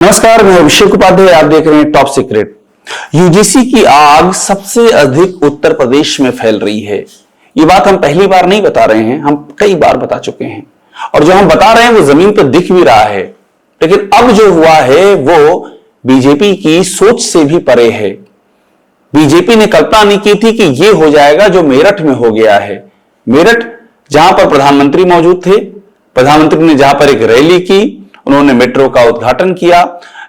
नमस्कार, मैं अभिषेक उपाध्याय। आप देख रहे हैं टॉप सीक्रेट। यूजीसी की आग सबसे अधिक उत्तर प्रदेश में फैल रही है। ये बात हम पहली बार नहीं बता रहे हैं, हम कई बार बता चुके हैं और जो हम बता रहे हैं वो जमीन पर दिख भी रहा है। लेकिन अब जो हुआ है वो बीजेपी की सोच से भी परे है। बीजेपी ने कल्पना नहीं की थी कि ये हो जाएगा जो मेरठ में हो गया है। मेरठ, जहां पर प्रधानमंत्री मौजूद थे, प्रधानमंत्री ने जहां पर एक रैली की, उन्होंने मेट्रो का उद्घाटन किया,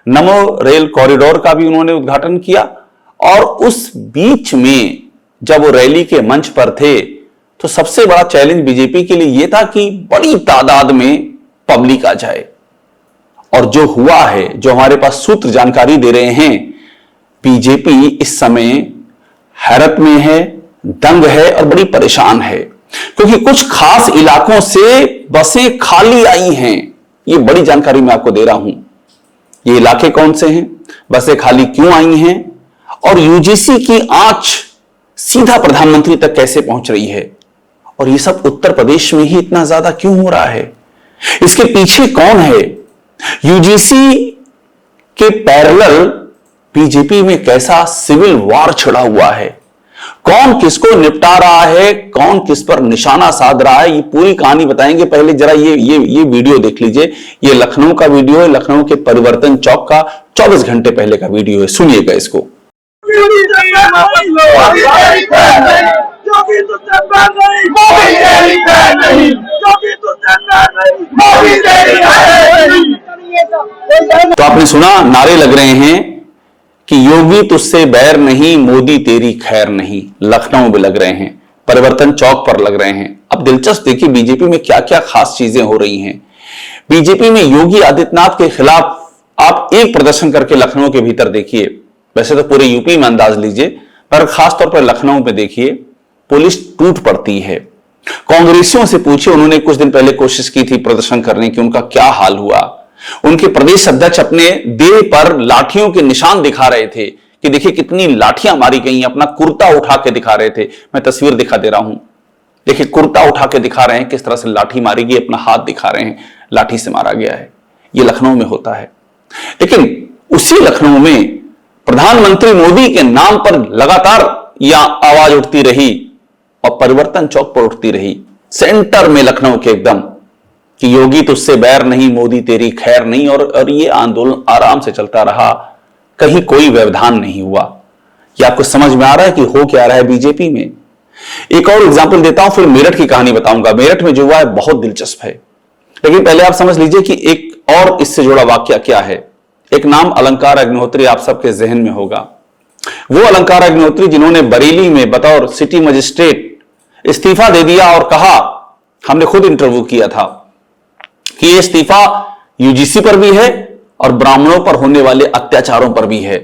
नमो रेल कॉरिडोर का भी उन्होंने उद्घाटन किया। और उस बीच में जब वो रैली के मंच पर थे तो सबसे बड़ा चैलेंज बीजेपी के लिए यह था कि बड़ी तादाद में पब्लिक आ जाए। और जो हुआ है, जो हमारे पास सूत्र जानकारी दे रहे हैं, बीजेपी इस समय हैरत में है, दंग है और बड़ी परेशान है, क्योंकि कुछ खास इलाकों से बसें खाली आई हैं। ये बड़ी जानकारी मैं आपको दे रहा हूं। ये इलाके कौन से हैं, बसें खाली क्यों आई हैं, और यूजीसी की आंच सीधा प्रधानमंत्री तक कैसे पहुंच रही है, और ये सब उत्तर प्रदेश में ही इतना ज्यादा क्यों हो रहा है, इसके पीछे कौन है। यूजीसी के पैरेलल बीजेपी में कैसा सिविल वॉर छिड़ा हुआ है, कौन किसको निपटा रहा है, कौन किस पर निशाना साध रहा है, ये पूरी कहानी बताएंगे। पहले जरा ये वीडियो देख लीजिए। ये लखनऊ का वीडियो है, लखनऊ के परिवर्तन चौक का 24 घंटे पहले का वीडियो है। सुनिएगा इसको। तो आपने सुना, नारे लग रहे हैं कि योगी तुझसे बैर नहीं, मोदी तेरी खैर नहीं। लखनऊ में लग रहे हैं, परिवर्तन चौक पर लग रहे हैं। अब दिलचस्प देखिए बीजेपी में क्या क्या खास चीजें हो रही हैं। बीजेपी में योगी आदित्यनाथ के खिलाफ आप एक प्रदर्शन करके लखनऊ के भीतर देखिए, वैसे तो पूरे यूपी में अंदाज लीजिए, पर खासतौर पर लखनऊ में देखिए, पुलिस टूट पड़ती है। कांग्रेसियों से पूछिए, उन्होंने कुछ दिन पहले कोशिश की थी प्रदर्शन करने की, उनका क्या हाल हुआ। उनके प्रदेश अध्यक्ष अपने देह पर लाठियों के निशान दिखा रहे थे कि देखिए कितनी लाठियां मारी गई, अपना कुर्ता उठा के दिखा रहे थे। मैं तस्वीर दिखा दे रहा हूं, देखिए कुर्ता उठा के दिखा रहे हैं किस तरह से लाठी मारी गई, अपना हाथ दिखा रहे हैं, लाठी से मारा गया है। यह लखनऊ में होता है। लेकिन उसी लखनऊ में प्रधानमंत्री मोदी के नाम पर लगातार यह आवाज उठती रही और परिवर्तन चौक पर उठती रही, सेंटर में लखनऊ के एकदम, कि योगी तुझसे बैर नहीं, मोदी तेरी खैर नहीं। और ये आंदोलन आराम से चलता रहा, कहीं कोई व्यवधान नहीं हुआ। ये आपको समझ में आ रहा है कि हो क्या रहा है बीजेपी में। एक और एग्जांपल देता हूं, फिर मेरठ की कहानी बताऊंगा। मेरठ में जो हुआ है बहुत दिलचस्प है, लेकिन पहले आप समझ लीजिए कि एक और इससे जुड़ा वाक्य क्या है। एक नाम अलंकार अग्निहोत्री आप सबके जहन में होगा। वो अलंकार अग्निहोत्री जिन्होंने बरेली में बतौर सिटी मजिस्ट्रेट इस्तीफा दे दिया और कहा, हमने खुद इंटरव्यू किया था, कि यह इस्तीफा यूजीसी पर भी है और ब्राह्मणों पर होने वाले अत्याचारों पर भी है।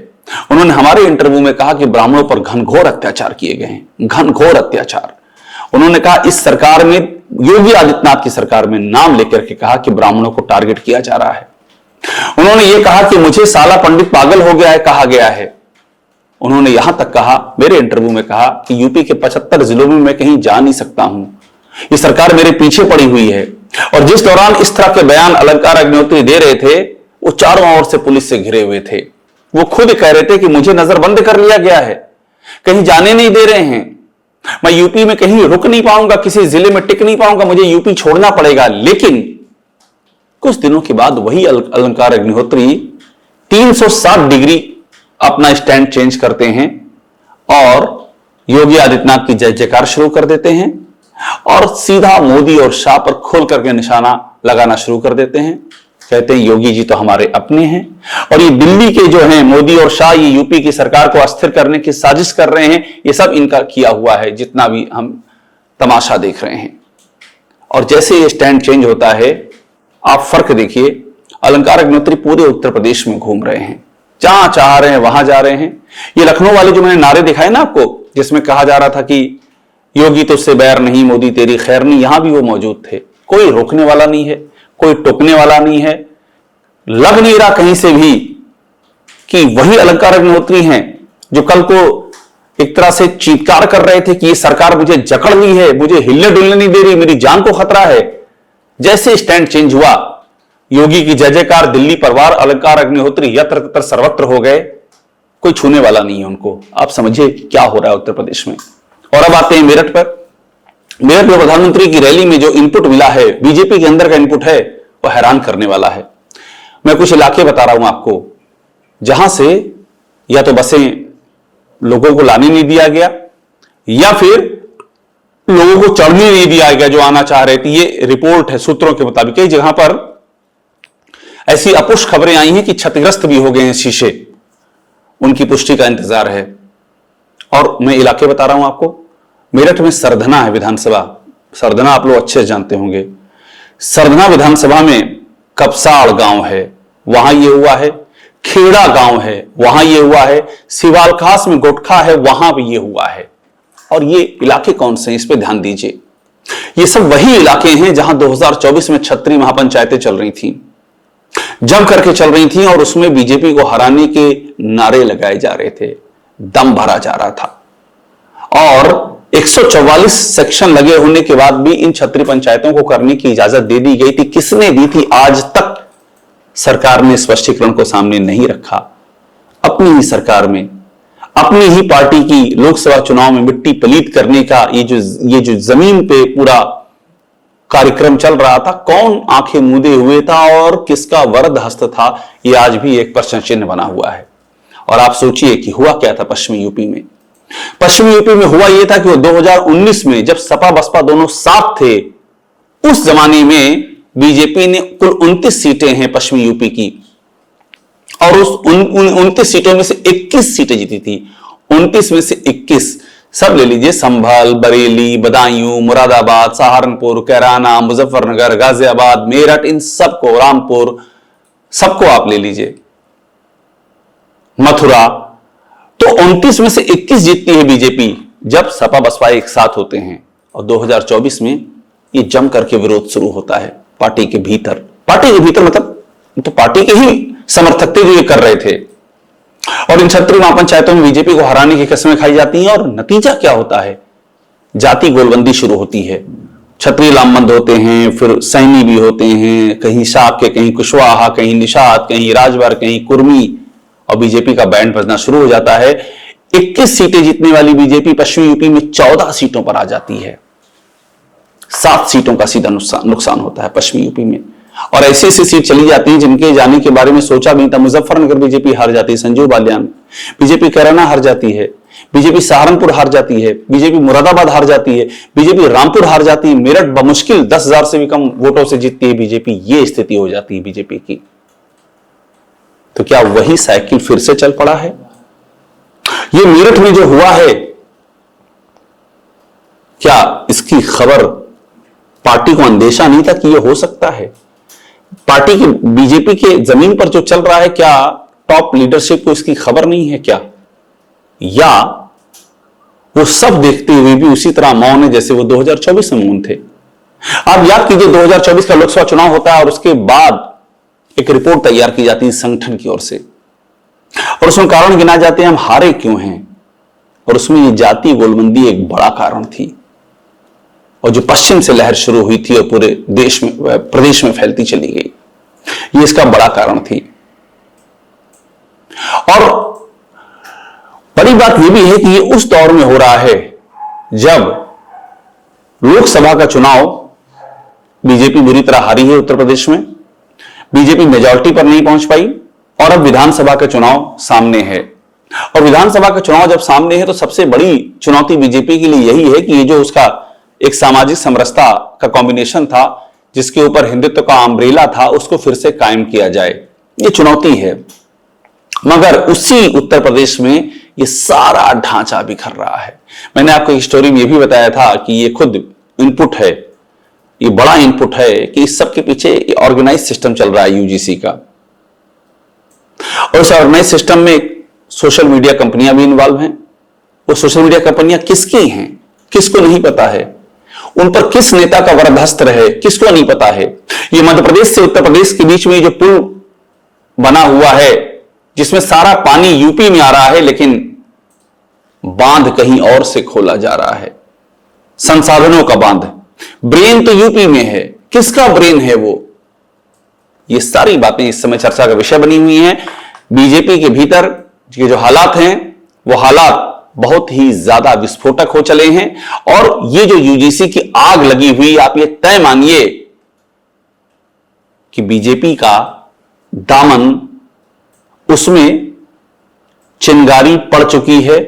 उन्होंने हमारे इंटरव्यू में कहा कि ब्राह्मणों पर घनघोर अत्याचार किए गए हैं, घनघोर अत्याचार। उन्होंने कहा इस सरकार में, योगी आदित्यनाथ की सरकार में, नाम लेकर के कहा कि ब्राह्मणों को टारगेट किया जा रहा है। उन्होंने यह कहा कि मुझे साला पंडित पागल हो गया है कहा गया है। उन्होंने यहां तक कहा, मेरे इंटरव्यू में कहा, कि यूपी के 75 जिलों में मैं कहीं जा नहीं सकता हूं, ये सरकार मेरे पीछे पड़ी हुई है। और जिस दौरान इस तरह के बयान अलंकार अग्निहोत्री दे रहे थे, वो चारों ओर से पुलिस से घिरे हुए थे। वो खुद कह रहे थे कि मुझे नजरबंद कर लिया गया है, कहीं जाने नहीं दे रहे हैं, मैं यूपी में कहीं रुक नहीं पाऊंगा, किसी जिले में टिक नहीं पाऊंगा, मुझे यूपी छोड़ना पड़ेगा। लेकिन कुछ दिनों के बाद वही अलंकार अग्निहोत्री 360 डिग्री अपना स्टैंड चेंज करते हैं और योगी आदित्यनाथ की जय जयकार शुरू कर देते हैं और सीधा मोदी और शाह पर खोल करके निशाना लगाना शुरू कर देते हैं। कहते हैं योगी जी तो हमारे अपने हैं, और ये दिल्ली के जो हैं मोदी और शाह, ये यूपी की सरकार को अस्थिर करने की साजिश कर रहे हैं। ये सब इनका किया हुआ है, जितना भी हम तमाशा देख रहे हैं। और जैसे ये स्टैंड चेंज होता है, आप फर्क देखिए, अलंकार अग्निहोत्री पूरे उत्तर प्रदेश में घूम रहे हैं, जहां चाह रहे हैं वहां जा रहे हैं। ये लखनऊ वाले जो मैंने नारे दिखाए ना आपको, जिसमें कहा जा रहा था कि योगी तुझसे बैर नहीं, मोदी तेरी खैर नहीं, यहां भी वो मौजूद थे। कोई रोकने वाला नहीं है, कोई टोकने वाला नहीं है। लग नहीं रहा कहीं से भी कि वही अलंकार अग्निहोत्री हैं जो कल को एक तरह से चीत्कार कर रहे थे कि ये सरकार मुझे जकड़ ली है, मुझे हिलने डुलने नहीं दे रही, मेरी जान को खतरा है। जैसे स्टैंड चेंज हुआ, योगी की जय जयकार, दिल्ली परवार अलंकार अग्निहोत्री यत्र तत्र सर्वत्र हो गए, कोई छूने वाला नहीं है उनको। आप समझिए क्या हो रहा है उत्तर प्रदेश में। और अब आते हैं मेरठ पर। मेरठ में प्रधानमंत्री की रैली में जो इनपुट मिला है, बीजेपी के अंदर का इनपुट है, वह हैरान करने वाला है। मैं कुछ इलाके बता रहा हूं आपको जहां से या तो बसें लोगों को लाने नहीं दिया गया या फिर लोगों को चढ़ने नहीं दिया गया जो आना चाह रहे थे। ये रिपोर्ट है सूत्रों के मुताबिक। कई जगह पर ऐसी अपुष्ट खबरें आई हैं कि क्षतिग्रस्त भी हो गए हैं शीशे, उनकी पुष्टि का इंतजार है। और मैं इलाके बता रहा हूं आपको। मेरठ में सरधना है विधानसभा। सरधना आप लोग अच्छे से जानते होंगे। सरधना विधानसभा में कपसाड़ गांव है, वहां यह हुआ है। खेड़ा गांव है, वहां यह हुआ है। सिवालखास में गोटखा है, वहां भी यह हुआ है। और ये इलाके कौन से हैं, इस पे ध्यान दीजिए। ये सब वही इलाके हैं जहां 2024 में क्षत्रिय महापंचायतें चल रही थी, जम करके चल रही थी, और उसमें बीजेपी को हराने के नारे लगाए जा रहे थे, दम भरा जा रहा था। और 144 सेक्शन लगे होने के बाद भी इन क्षत्रिय पंचायतों को करने की इजाजत दे दी गई थी। किसने दी थी? आज तक सरकार ने स्पष्टीकरण को सामने नहीं रखा। अपनी ही सरकार में, अपनी ही पार्टी की लोकसभा चुनाव में मिट्टी पलीत करने का ये जो जमीन पे पूरा कार्यक्रम चल रहा था, कौन आंखें मूंदे हुए था और किसका वरद हस्त था, ये आज भी एक प्रश्न चिन्ह बना हुआ है। और आप सोचिए कि हुआ क्या था पश्चिमी यूपी में। पश्चिमी यूपी में हुआ यह था कि 2019 में जब सपा बसपा दोनों साथ थे, उस जमाने में बीजेपी ने कुल 29 सीटें हैं पश्चिमी यूपी की, और उस 29 सीटों में से 21 सीटें जीती थी। 29 में से 21 सब ले लीजिए, संभल, बरेली, बदायूं, मुरादाबाद, सहारनपुर, कैराना, मुजफ्फरनगर, गाजियाबाद, मेरठ, इन सबको, रामपुर, सबको आप ले लीजिए, मथुरा। तो 29 में से 21 जीतती है बीजेपी जब सपा बसपा एक साथ होते हैं। और 2024 में ये जम करके विरोध शुरू होता है पार्टी के भीतर। पार्टी के भीतर मतलब तो पार्टी के ही समर्थक थे जो ये कर रहे थे। और इन क्षत्रिय महापंचायतों में बीजेपी को हराने की कस्में खाई जाती हैं। और नतीजा क्या होता है? जाति गोलबंदी शुरू होती है। क्षत्रिय लामबंद होते हैं, फिर सैनी भी होते हैं, कहीं शाक्य, कहीं कुशवाहा, कहीं निषाद, कहीं राजभर, कहीं कुर्मी, और बीजेपी का बैंड बजना शुरू हो जाता है। 21 सीटें जीतने वाली बीजेपी पश्चिमी यूपी में 14 सीटों पर आ जाती है। 7 सीटों का सीधा नुकसान होता है पश्चिमी यूपी में। और ऐसी ऐसी सीट चली जाती है जिनके जाने के बारे में सोचा भी नहीं था। मुजफ्फरनगर बीजेपी हार जाती है, संजीव बालियान। बीजेपी कैराना हार जाती है, बीजेपी सहारनपुर हार जाती है, बीजेपी मुरादाबाद हार जाती है, बीजेपी रामपुर हार जाती है, मेरठ बमुश्किल 10,000 से भी कम वोटों से जीतती है बीजेपी। ये स्थिति हो जाती है बीजेपी की। तो क्या वही साइकिल फिर से चल पड़ा है? ये मेरठ में जो हुआ है, क्या इसकी खबर पार्टी को अंदेशा नहीं था कि यह हो सकता है? पार्टी की बीजेपी के जमीन पर जो चल रहा है, क्या टॉप लीडरशिप को इसकी खबर नहीं है क्या? या वो सब देखते हुए भी उसी तरह मौन है जैसे वो 2024 में मौन थे? आप याद कीजिए, 2024 का लोकसभा चुनाव होता है और उसके बाद एक रिपोर्ट तैयार की जाती है संगठन की ओर से, और उसमें कारण गिना जाते हैं हम हारे क्यों हैं। और उसमें ये जाति गोलबंदी एक बड़ा कारण थी, और जो पश्चिम से लहर शुरू हुई थी और पूरे देश में, प्रदेश में फैलती चली गई, ये इसका बड़ा कारण थी। और बड़ी बात यह भी है कि ये उस दौर में हो रहा है जब लोकसभा का चुनाव बीजेपी बुरी तरह हारी है उत्तर प्रदेश में, बीजेपी मेजॉरिटी पर नहीं पहुंच पाई, और अब विधानसभा का चुनाव सामने है। और विधानसभा का चुनाव जब सामने है तो सबसे बड़ी चुनौती बीजेपी के लिए यही है कि ये जो उसका एक सामाजिक समरसता का कॉम्बिनेशन था, जिसके ऊपर हिंदुत्व का अम्ब्रेला था, उसको फिर से कायम किया जाए। ये चुनौती है। मगर उसी उत्तर प्रदेश में ये सारा ढांचा बिखर रहा है। मैंने आपको एक स्टोरी में ये भी बताया था कि ये खुद इनपुट है, ये बड़ा इनपुट है कि इस सब के पीछे ऑर्गेनाइज सिस्टम चल रहा है यूजीसी का। और इस ऑर्गेनाइज सिस्टम में सोशल मीडिया कंपनियां भी इन्वॉल्व हैं। वो सोशल मीडिया कंपनियां किसकी हैं, किसको नहीं पता है। उन पर किस नेता का वरदहस्त रहे, किसको नहीं पता है। ये मध्य प्रदेश से उत्तर प्रदेश के बीच में जो पुल बना हुआ है, जिसमें सारा पानी यूपी में आ रहा है, लेकिन बांध कहीं और से खोला जा रहा है, संसाधनों का बांध। ब्रेन तो यूपी में है, किसका ब्रेन है वो? ये सारी बातें इस समय चर्चा का विषय बनी हुई हैं। बीजेपी के भीतर के जो हालात हैं वो हालात बहुत ही ज्यादा विस्फोटक हो चले हैं और ये जो यूजीसी की आग लगी हुई, आप ये तय मानिए कि बीजेपी का दामन उसमें चिंगारी पड़ चुकी है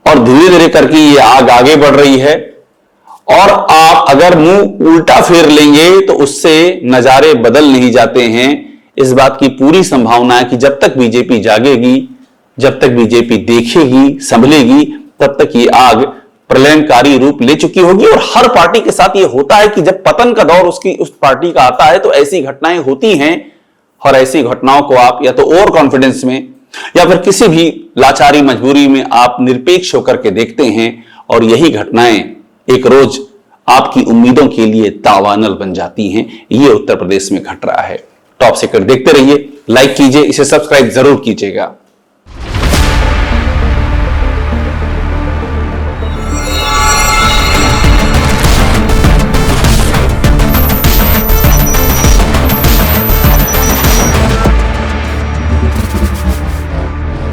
और धीरे धीरे करके ये आग आगे बढ़ रही है और आप अगर मुंह उल्टा फेर लेंगे तो उससे नजारे बदल नहीं जाते हैं। इस बात की पूरी संभावना है कि जब तक बीजेपी जागेगी, जब तक बीजेपी देखेगी, संभलेगी, तब तक ये आग प्रलयंकारी रूप ले चुकी होगी। और हर पार्टी के साथ ये होता है कि जब पतन का दौर उस पार्टी का आता है तो ऐसी घटनाएं होती हैं और ऐसी घटनाओं को आप या तो ओवर कॉन्फिडेंस में या फिर किसी भी लाचारी मजबूरी में आप निरपेक्ष होकर के देखते हैं और यही घटनाएं एक रोज आपकी उम्मीदों के लिए तावानल बन जाती हैं। ये उत्तर प्रदेश में घट रहा है। टॉप सीक्रेट देखते रहिए, लाइक कीजिए, इसे सब्सक्राइब जरूर कीजिएगा।